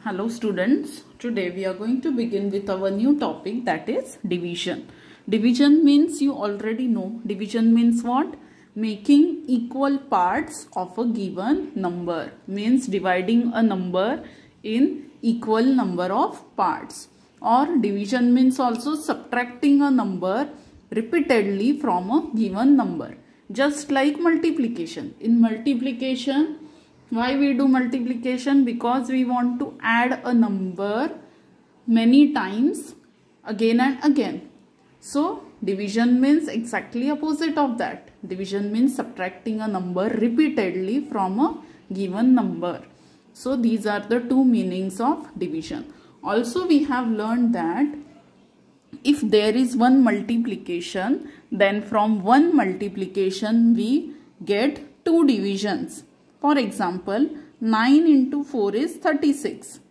Hello students, today we are going to begin with our new topic, that is division. Division means, you already know, division means what? Making equal parts of a given number, means dividing a number in equal number of parts. Or division means also subtracting a number repeatedly from a given number. Just like multiplication. In multiplication, why we do multiplication? Because we want to add a number many times again and again. So division means exactly opposite of that. Division means subtracting a number repeatedly from a given number. So these are the two meanings of division. Also we have learned that if there is one multiplication, then from one multiplication we get two divisions. For example, 9 into 4 is 36.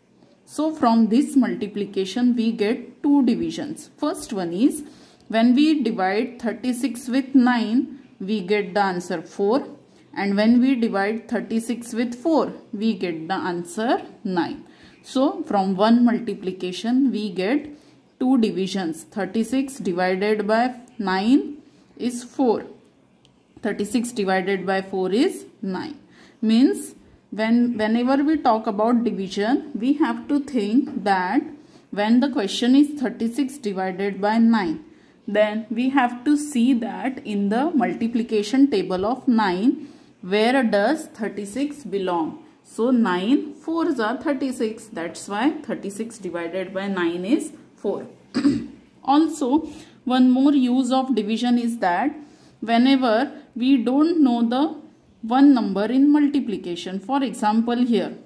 So from this multiplication we get two divisions. First one is, when we divide 36 with 9, we get the answer 4. And when we divide 36 with 4, we get the answer 9. So from one multiplication we get two divisions. 36 divided by 9 is 4. 36 divided by 4 is 9. Means whenever we talk about division, we have to think that when the question is 36 divided by 9, then we have to see that in the multiplication table of 9, where does 36 belong? So 9 4s are 36. That's why 36 divided by 9 is 4. Also, one more use of division is that whenever we don't know the one number in multiplication. For example, here,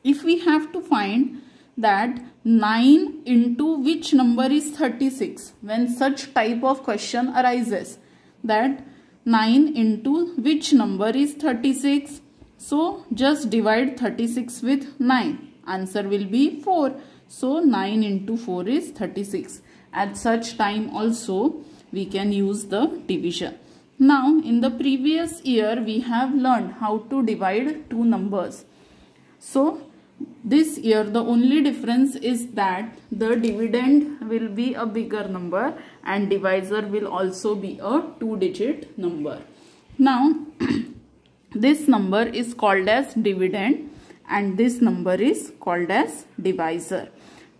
if we have to find that 9 into which number is 36, when such type of question arises, that 9 into which number is 36, so just divide 36 with 9, answer will be 4. So 9 into 4 is 36. At such time also we can use the division. Now, in the previous year, we have learned how to divide two numbers. So, this year, the only difference is that the dividend will be a bigger number and divisor will also be a two-digit number. Now, this number is called as dividend and this number is called as divisor.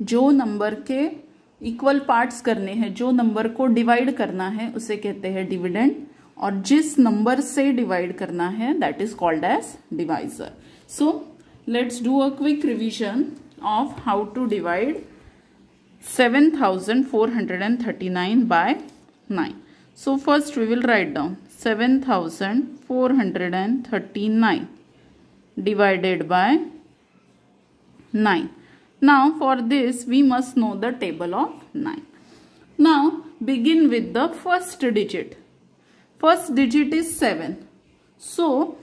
जो number के equal parts करने हैं, जो number को divide करना है, उसे कहते हैं डिविडेंड, और जिस नंबर से डिवाइड करना है, that is called as divisor. So let's do a quick revision of how to divide 7439 by 9. So first we will write down 7439 divided by 9. Now for this we must know the table of 9. Now begin with the first digit. First digit is 7. So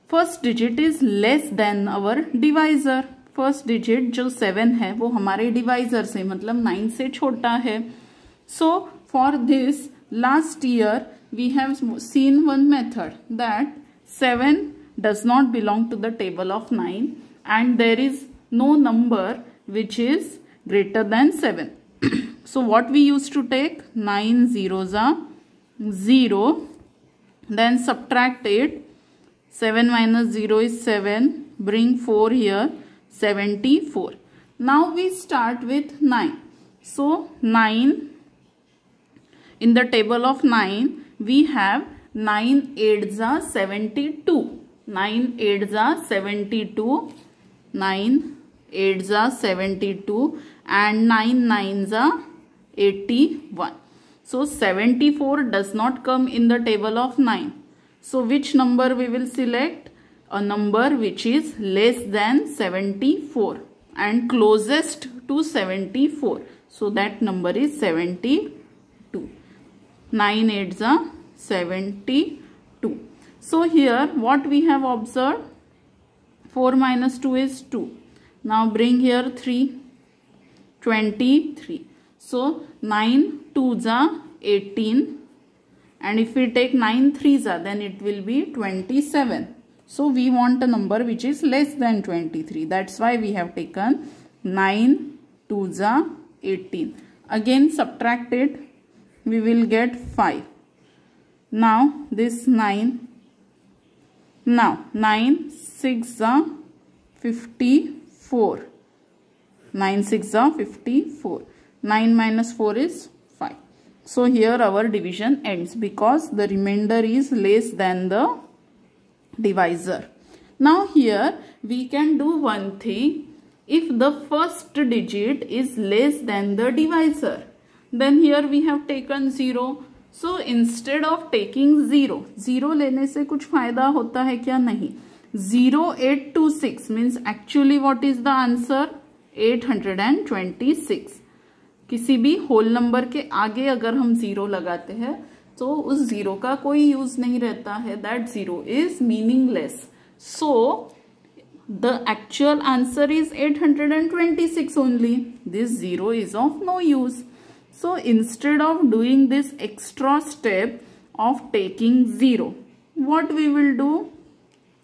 first digit is less than our divisor. First digit जो 7 है वो हमारे divisor से मतलब 9 से छोटा है. So for this last year we have seen one method that 7 does not belong to the table of 9 and there is no number which is greater than 7. So what we used to take, 9 zeros are 0, then subtract it, 7 minus 0 is 7, bring 4 here, 74. Now we start with 9. So 9, in the table of 9 we have 9 8s are 72, 9 8s are 72, 9 8s are 72 and 9 9s are 81. So 74 does not come in the table of 9. So which number we will select? A number which is less than 74 and closest to 74. So that number is 72. 9 8s are 72. So here what we have observed? 4 minus 2 is 2. Now bring here 3, 23. So 9 2s are 18 and if we take 9 3s are, then it will be 27. So we want a number which is less than 23. That's why we have taken 9 2s are 18. Again subtract it. We will get 5. Now this 9. Now 9 6 are 54. 9 6 are 54. 9 minus 4 is 5. So here our division ends because the remainder is less than the divisor. Now here we can do one thing. If the first digit is less than the divisor, then here we have taken 0. So instead of taking 0, 0 लेने से कुछ फायदा होता है क्या? नहीं. 0826 means actually what is the answer? 826. किसी भी होल नंबर के आगे अगर हम 0 लगाते हैं तो उस 0 का कोई यूज नहीं रहता है. That 0 is meaningless. So the actual answer is 826 only. This 0 is of no use. So instead of doing this extra step of taking 0, what we will do?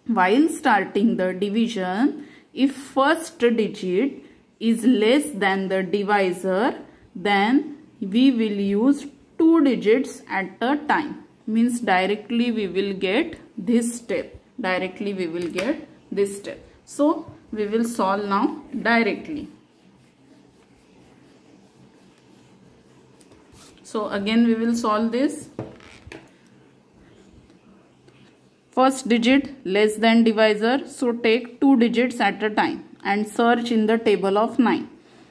While starting the division, if first digit is less than the divisor, then we will use 2 digits at a time. Means directly we will get this step. Directly we will get this step. So we will solve now directly. So again we will solve this. First digit less than divisor. So take 2 digits at a time and search in the table of 9.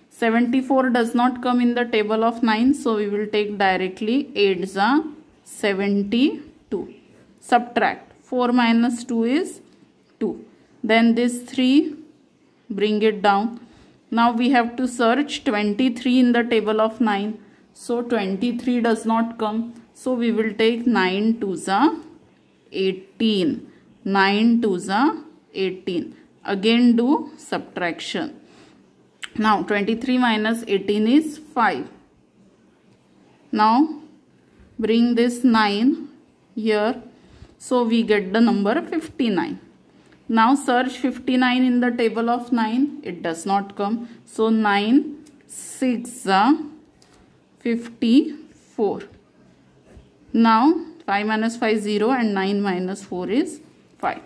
74 does not come in the table of 9. So we will take directly 8s are 72. Subtract. 4 minus 2 is 2. Then this 3, bring it down. Now we have to search 23 in the table of 9. So 23 does not come. So we will take 9 2s are 18. 9 2s are 18. Again do subtraction. Now 23 minus 18 is 5. Now bring this 9 here. So we get the number 59. Now search 59 in the table of 9. It does not come. So 9 6 are 54. Now 5 minus 5 0 and 9 minus 4 is 5.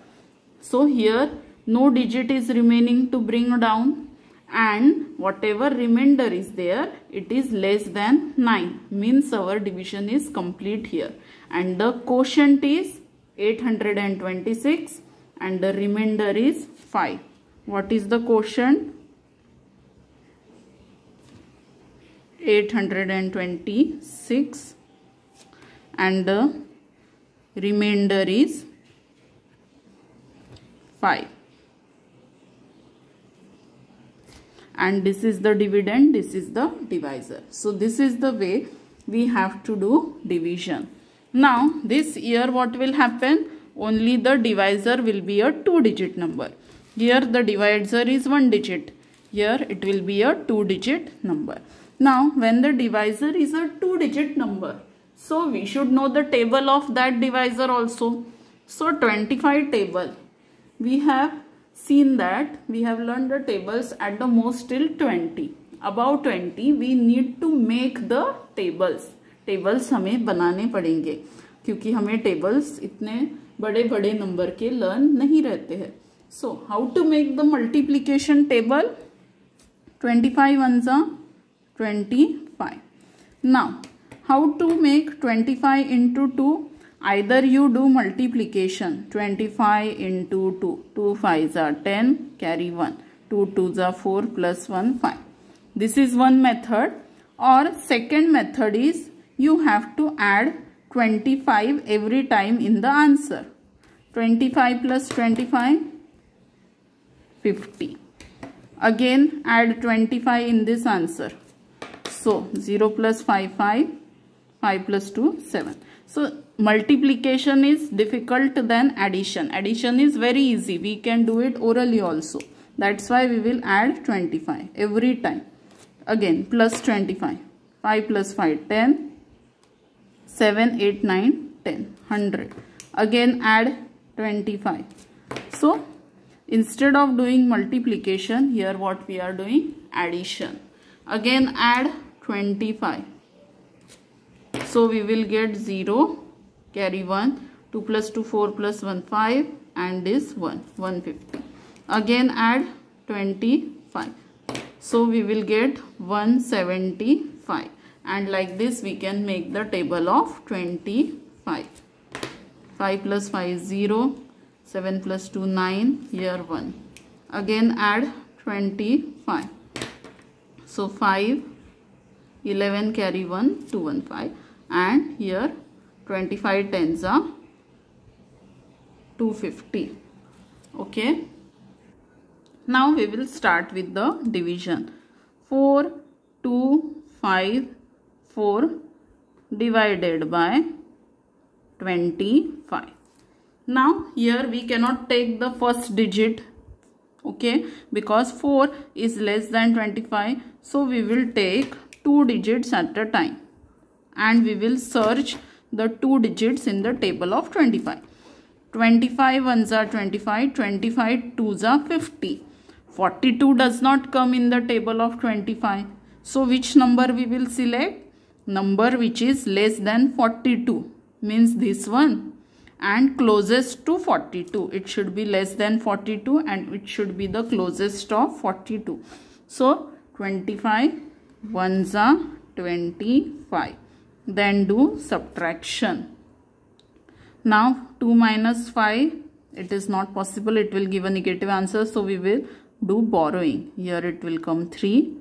So here no digit is remaining to bring down, and whatever remainder is there, it is less than 9. Means our division is complete here. And the quotient is 826 and the remainder is 5. What is the quotient? 826 and the remainder is 5. And this is the dividend, this is the divisor. So this is the way we have to do division. Now this here what will happen? Only the divisor will be a 2-digit number. Here the divisor is 1 digit. Here it will be a 2-digit number. Now when the divisor is a 2-digit number, so we should know the table of that divisor also. So 25 table, we have seen that we have learned the tables at the most till 20. Above 20 we need to make the tables. Tables हमें बनाने पड़ेंगे क्योंकि हमें tables इतने बड़े बड़े number के learn नहीं रहते हैं. So how to make the multiplication table? 25 ones are 25. Now how to make 25 into 2? Either you do multiplication 25 into 2. 2 5s are 10, carry 1. 2 2s are 4 plus 1 5. This is one method. Or second method is you have to add 25 every time in the answer. 25 plus 25, 50. Again add 25 in this answer. So 0 plus 5 5, 5 plus 2 7. So multiplication is difficult than addition. Addition is very easy. We can do it orally also. That's why we will add 25 every time. Again plus 25. 5 plus 5 10. 7 8 9 10. 100. Again add 25. So instead of doing multiplication, here what we are doing? Addition. Again add 25. So we will get 0, carry 1, 2 plus 2, 4 plus 1, 5, and this 1, 150. Again add 25. So we will get 175. And like this we can make the table of 25. 5 plus 5 is 0, 7 plus 2, 9, here 1. Again add 25. So 5, 11 carry 1, 2, 1, 5. And here 25 tens are 250. Okay. Now we will start with the division. 4, 2, 5, 4 divided by 25. Now here we cannot take the first digit, okay, because 4 is less than 25. So we will take 2 digits at a time and we will search the 2 digits in the table of 25. 25 ones are 25, 25 twos are 50. 42 does not come in the table of 25. So which number we will select? Number which is less than 42, means this one, and closest to 42. It should be less than 42 and it should be the closest of 42. So 25 ones are 25. Then do subtraction. Now 2 minus 5, it is not possible, it will give a negative answer, so we will do borrowing. Here it will come 3,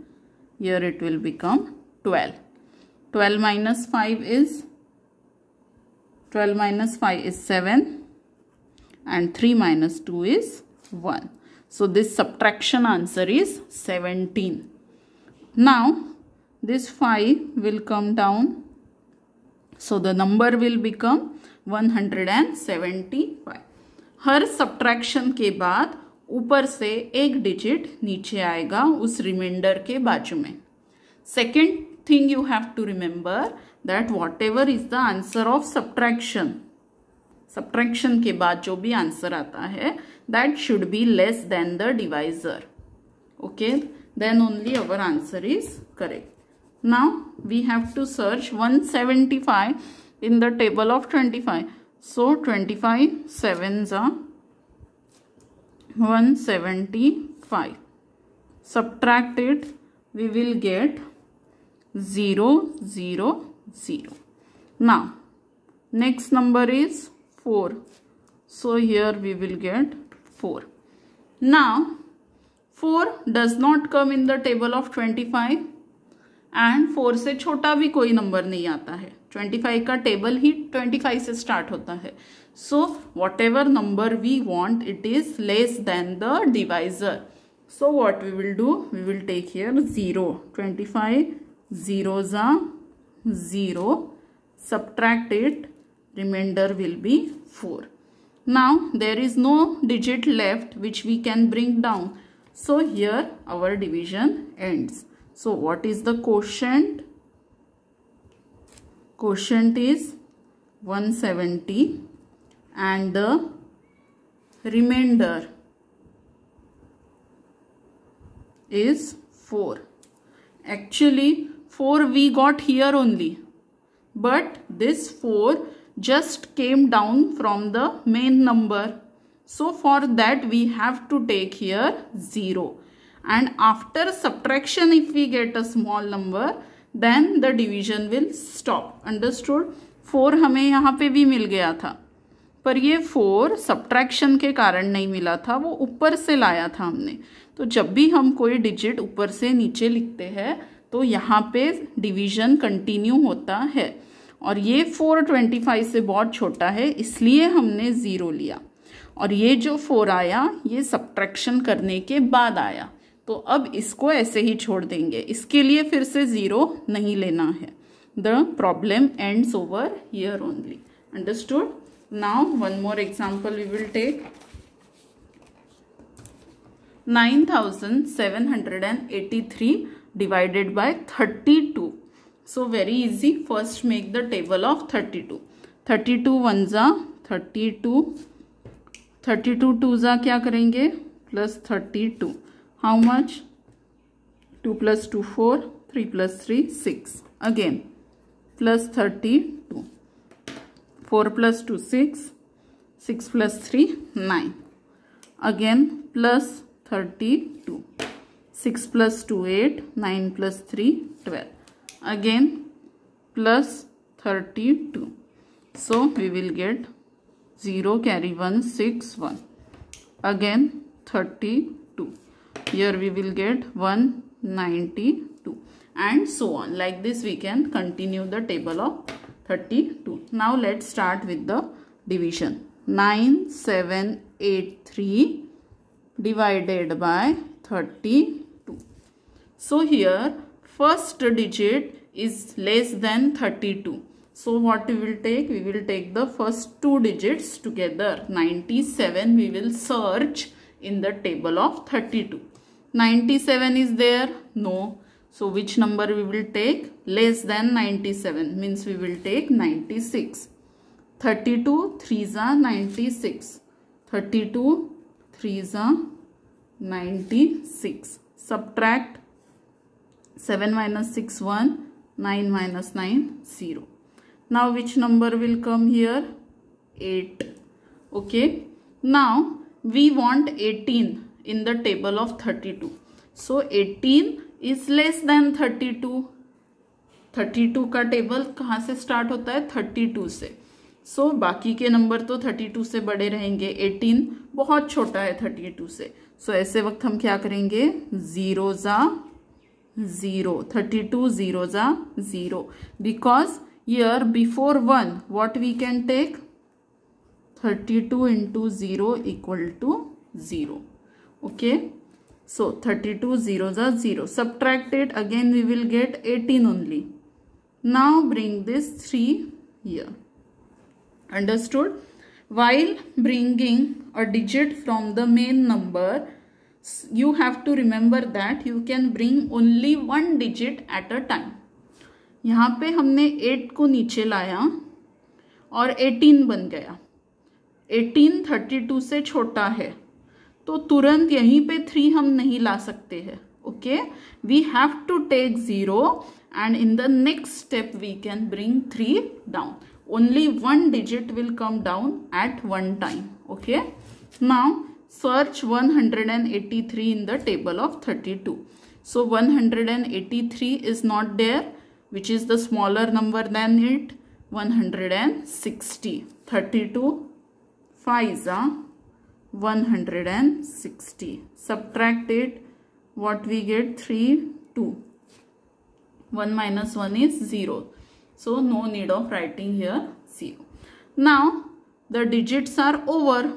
here it will become 12. 12 minus 5 is 7 and 3 minus 2 is 1. So this subtraction answer is 17. Now this 5 will come down, so the number will become 175. Her subtraction के बाद ऊपर से एक digit नीचे आएगा उस reminder के बाजू में. Second thing you have to remember that whatever is the answer of subtraction, subtraction के बाद जो भी आंसर आता है that should be less than the divisor. Okay, then only our answer is correct. Now we have to search 175 in the table of 25. So 25 sevens are 175. Subtract it, we will get 0, 0, 0. Now next number is 4. So here we will get 4. Now 4 does not come in the table of 25. And 4 से छोटा भी कोई number नहीं आता है. 25 का table ही 25 से start होता है. So whatever number we want, it is less than the divisor. So what we will do, we will take here 0. 25 zeros are 0. Subtract it, remainder will be 4. Now there is no digit left which we can bring down. So here our division ends. So what is the quotient? Quotient is 170 and the remainder is 4. Actually 4 we got here only, but this 4 just came down from the main number. So for that we have to take here 0. And after subtraction if we get a small number then the division will stop. Understood? 4 हमें यहाँ पे भी मिल गया था, पर ये 4 subtraction के कारण नहीं मिला था, वो ऊपर से लाया था हमने. तो जब भी हम कोई डिजिट ऊपर से नीचे लिखते हैं तो यहाँ पे डिवीजन कंटिन्यू होता है. और ये 4 25 से बहुत छोटा है इसलिए हमने 0 लिया. और ये जो 4 आया ये subtraction करने के बाद आया, तो अब इसको ऐसे ही छोड़ देंगे. इसके लिए फिर से 0 नहीं लेना है. The problem ends over here only. Understood? Now one more example we will take. 9783 divided by 32. So very easy. First make the table of 32. 32 ones are 32, 32 to ज़ा क्या करेंगे plus 32. How much? 2 + 2 4, 3 + 3 6. Again plus 32. 4 + 2 6, 6 + 3 9. Again plus 32. 6 + 2 8, 9 + 3 12. Again plus 32. So we will get 0 carry 1 6 1. Again 32. Here we will get 192 and so on. Like this we can continue the table of 32. Now let's start with the division. 9783 divided by 32. So here first digit is less than 32. So what we will take? We will take the first two digits together. 97 we will search in the table of 32. 97 is there? No. So which number we will take? Less than 97 means we will take 96. 32 3s are 96. 32 3s are 96. Subtract 7 minus 6 1, 9 minus 9 0. Now which number will come here? 8. Okay. Now we want 18 in the table of 32. So 18 is less than 32. 32 का table कहाँ से start होता है? 32 से. So बाकी के number तो 32 से बड़े रहेंगे. 18 बहुत छोटा है 32 से. So ऐसे वक्त हम क्या करेंगे? 0 ज़ा 0. 32 0 ज़ा 0. Because here before 1 what we can take? 32 into 0 equal to 0. Okay. So 32 0 are 0. Subtract it. Again we will get 18 only. Now bring this 3 here. Understood? While bringing a digit from the main number, you have to remember that you can bring only one digit at a time. यहाँ पे हमने 8 को नीचे लाया और 18 बन गया. 18 32 से छोटा है तो तुरंत यहीं पे 3 हम नहीं ला सकते हैं. Okay, we have to take 0 and in the next step we can bring 3 down. Only one digit will come down at one time. Okay, now search 183 in the table of 32. So 183 is not there. Which is the smaller number than it? 160. 32 5s are 160. Subtract it. What we get? 3 2. 1 minus 1 is 0. So no need of writing here 0. Now the digits are over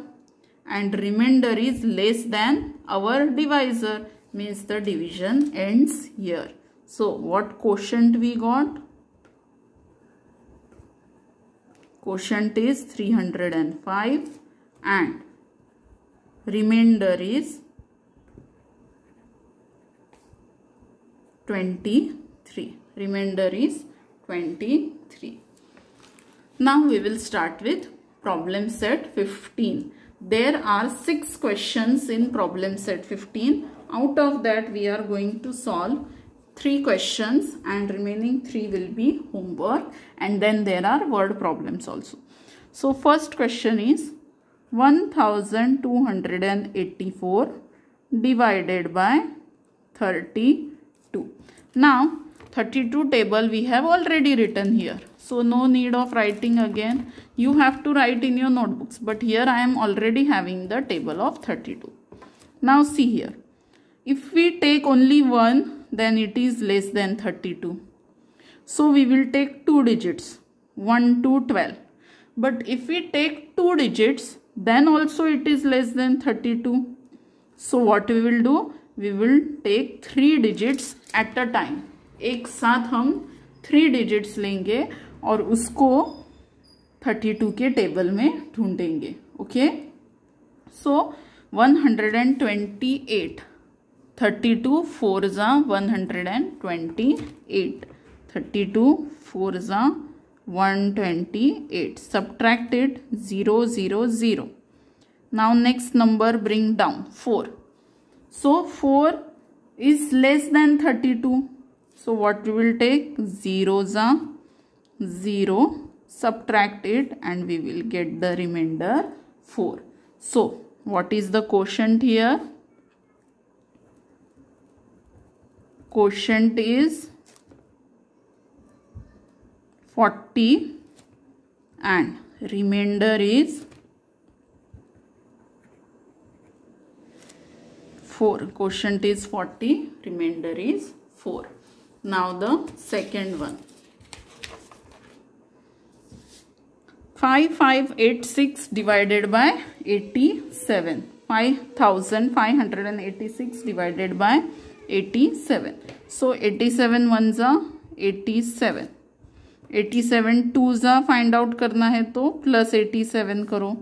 and remainder is less than our divisor, means the division ends here. So what quotient we got? Quotient is 305 and remainder is 23. Remainder is 23. Now we will start with problem set 15. There are 6 questions in problem set 15. Out of that we are going to solve 3 questions and remaining 3 will be homework, and then there are word problems also. So first question is 1284 divided by 32. Now 32 table we have already written here, so no need of writing again. You have to write in your notebooks, but here I am already having the table of 32. Now see here, if we take only one, then it is less than 32. So we will take 2 digits, 1 to 12. But if we take 2 digits, then also it is less than 32. So what we will do? We will take 3 digits at a time. एक साथ हम 3 digits लेंगे और उसको 32 के table में ढूंढेंगे. Okay? So 128. 32 4s are 128. 32 4s are 128. Subtract it. 0 0 0. Now next number bring down 4. So 4 is less than 32. So what we will take? 0s are 0, subtract it and we will get the remainder 4. So what is the quotient here? Quotient is 40 and remainder is 4. Quotient is 40, remainder is 4. Now the second one. 5586 divided by 87. 5586 divided by 87. So 87 ones are 87. 87 twos are find out करना है तो plus 87 करो.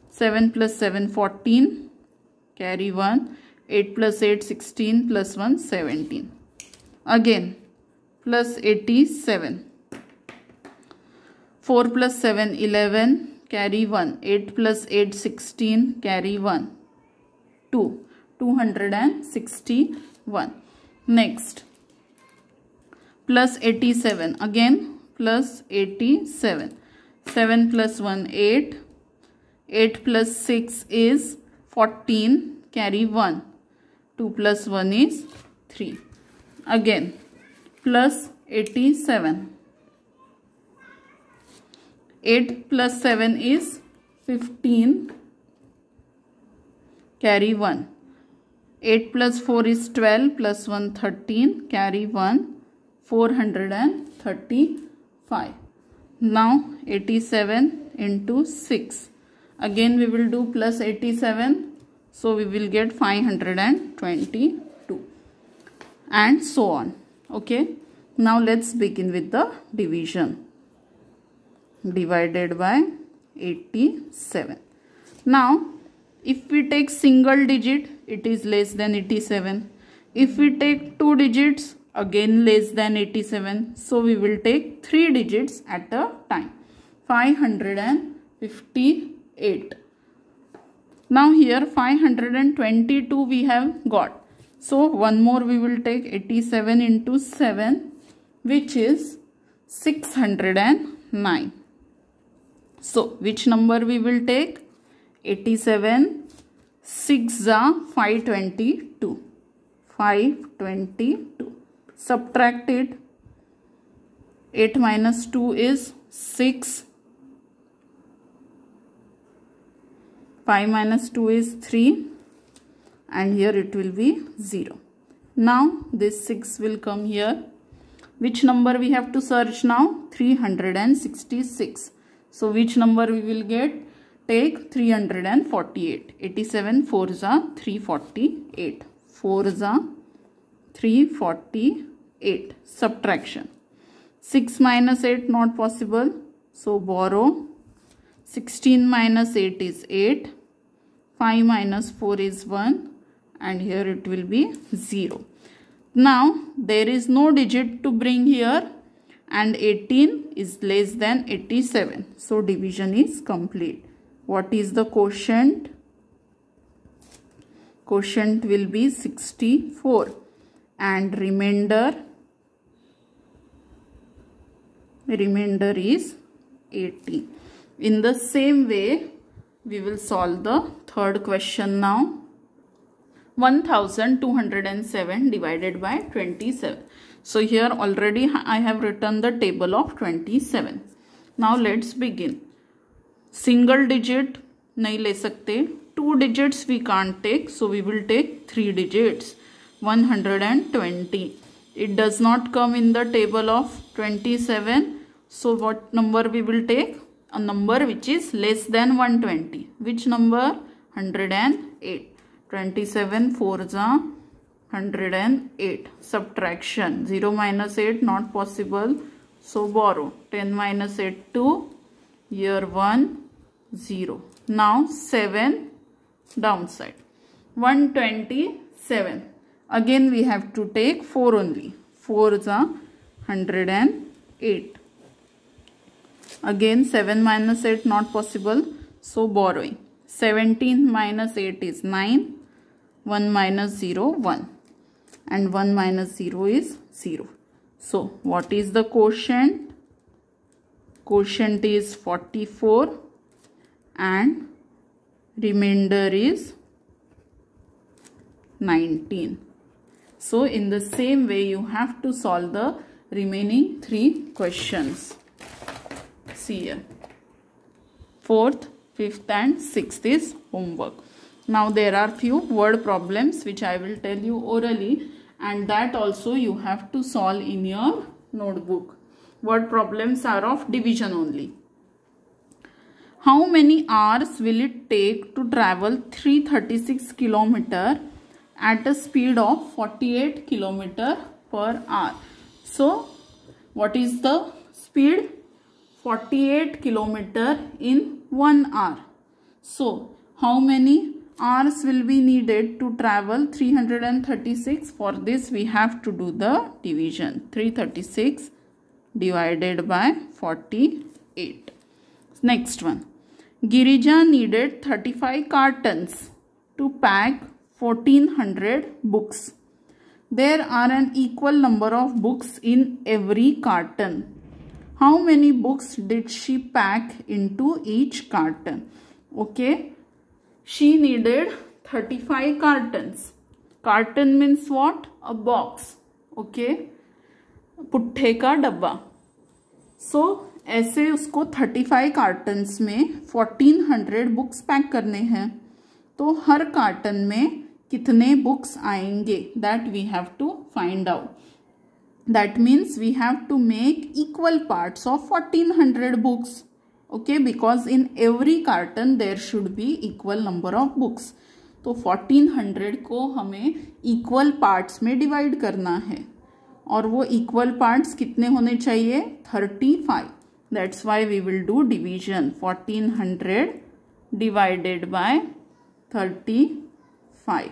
7 plus 7 14. Carry 1. 8 plus 8 16 plus 1 17. Again plus 87. 4 plus 7 11. Carry 1. 8 plus 8 16. Carry 1. 2. 261. Next plus 87. Again plus 87. 7 plus 1 8. 8 plus 6 is 14. Carry 1. 2 plus 1 is 3. Again plus 87. 8 plus 7 is 15. Carry 1. 8 plus 4 is 12 plus 1 13. Carry 1. 435. Now 87 into 6. Again we will do plus 87. So we will get 522 and so on. Okay. Now let's begin with the division. Divided by 87. Now if we take single digit, it is less than 87. If we take two digits, again less than 87. So we will take 3 digits at a time. 558. Now here 522 we have got. So one more we will take 87 into 7, which is 609. So which number we will take? 87. 6 are 522. 522. Subtract it. 8 minus 2 is 6. 5 minus 2 is 3. And here it will be 0. Now this 6 will come here. Which number we have to search now? 366. So which number we will get? Take 348. 87 4s are 348. 4s are 348. Subtraction. 6 minus 8 not possible. So borrow. 16 minus 8 is 8. 5 minus 4 is 1. And here it will be 0. Now there is no digit to bring here. And 18 is less than 87. So division is complete. What is the quotient? Quotient will be 64. And remainder is 80. In the same way, we will solve the third question now. 1207 divided by 27. So here already I have written the table of 27. Now let's begin. Single digit nahi le sakte. 2 digits we can't take. So we will take 3 digits. 120. It does not come in the table of 27. So what number we will take? A number which is less than 120. Which number? 108. 27 4s are 108. Subtraction. 0 minus 8 not possible. So borrow. 10 minus 8 2. Here 1 0. Now 7 downside. 127. Again we have to take 4 only. 4s are 108. Again 7 minus 8 not possible. So borrowing. 17 minus 8 is 9. 1 minus 0, 1. And 1 minus 0 is 0. So what is the quotient? Quotient is 44 and remainder is 19. So in the same way you have to solve the remaining 3 questions. See here. 4th, 5th and 6th is homework. Now there are few word problems which I will tell you orally, and that also you have to solve in your notebook. Word problems are of division only. How many hours will it take to travel 336 km at a speed of 48 km per hour? So what is the speed? 48 km in 1 hour. So how many hours will be needed to travel 336? For this we have to do the division. 336 divided by 48. Next one. Girija needed 35 cartons to pack 1400 books. There are an equal number of books in every carton. How many books did she pack into each carton? Okay. She needed 35 cartons. Carton means what? A box. Okay. पुट्ठे का डब्बा. So ऐसे उसको 35 cottons में 1400 books pack करने हैं. तो हर carton में कितने बुक्स आएंगे? That we have to find out. That means we have to make equal parts of 1400 books. Okay, because in every carton there should be equal number of books. तो 1400 को हमें equal parts में divide करना है, और वो equal parts कितने होने चाहिए? 35. That's why we will do division. 1400 divided by 35.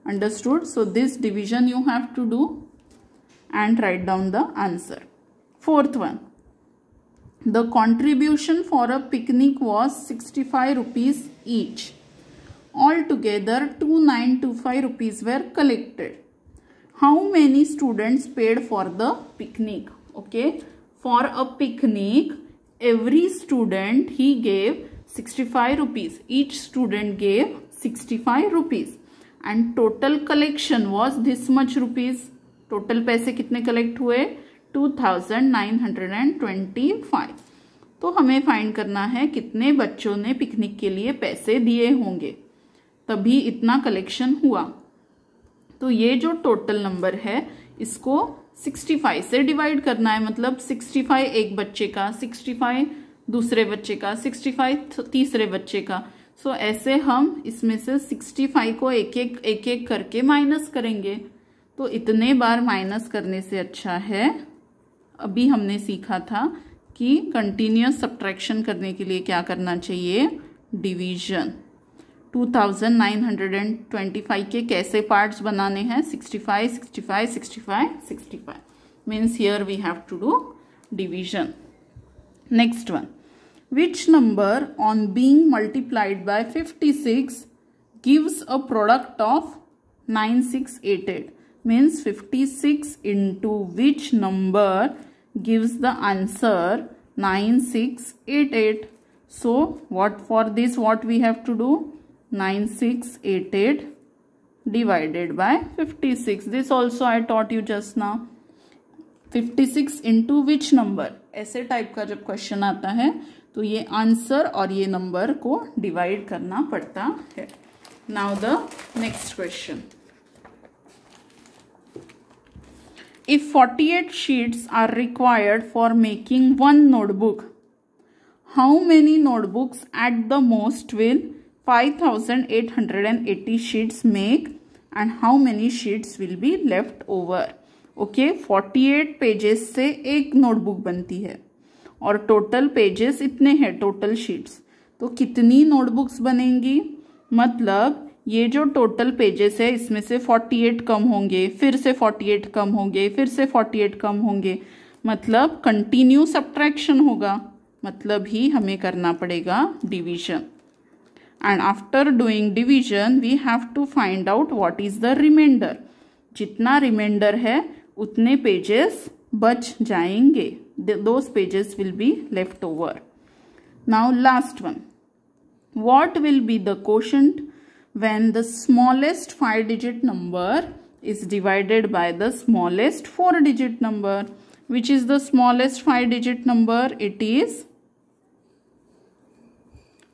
Understood? So this division you have to do and write down the answer. 4th one. The contribution for a picnic was 65 rupees each. Altogether 2925 rupees were collected. How many students paid for the picnic? Okay, for a picnic every student he gave 65 rupees. Each student gave 65 rupees and total collection was this much rupees. Total पैसे कितने collect हुए? 2925. तो हमें find करना है कितने बच्चों ने पिकनिक के लिए पैसे दिए होंगे, तभी इतना कलेक्शन हुआ. तो ये जो टोटल नंबर है इसको 65 से डिवाइड करना है. मतलब 65 एक बच्चे का, 65 दूसरे बच्चे का, 65 तीसरे बच्चे का. सो ऐसे हम इसमें से 65 को एक एक करके माइनस करेंगे. तो इतने बार माइनस करने से अच्छा है, अभी हमने सीखा था कि कंटिन्यूअस सब्ट्रैक्शन करने के लिए क्या करना चाहिए? डिवीजन. 2925 के कैसे पार्ट्स बनाने हैं? 65, 65, 65, 65. Means here we have to do division. Next one. Which number on being multiplied by 56 gives a product of 9688? Means 56 into which number gives the answer 9688. So what for this what we have to do? 9688 divided by 56. This also I taught you just now. 56 into which number? ऐसे type का जब question आता है तो ये answer और ये number को डिवाइड करना पड़ता है. Now the next question. If 48 sheets are required for making one notebook, how many notebooks at the most will 5880 sheets make and how many sheets will be left over? Okay, 48 pages से एक notebook बनती है और total pages इतने हैं, total sheets. तो कितनी notebooks बनेंगी? मतलब ये जो टोटल पेजेस है इसमें से 48 कम होंगे, फिर से 48 कम होंगे, फिर से 48 कम होंगे. मतलब कंटिन्यू सब्ट्रैक्शन होगा, मतलब ही हमें करना पड़ेगा division. and after doing division we have to find out what is the remainder. जितना remainder है उतने pages बच जाएंगे. Those pages will be left over. Now last one. What will be the quotient when the smallest 5-digit number is divided by the smallest 4-digit number? Which is the smallest 5-digit number? It is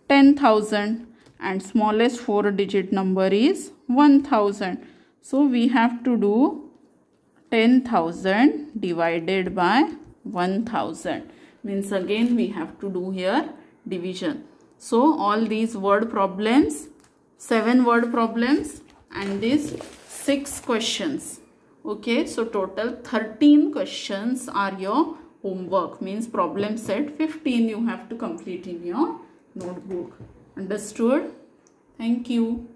10,000 and smallest 4-digit number is 1,000. So we have to do 10,000 divided by 1,000. Means again we have to do here division. So all these word problems, 7 word problems and these 6 questions. Okay, so total 13 questions are your homework. Means problem set 15 you have to complete in your notebook. Understood? Thank you.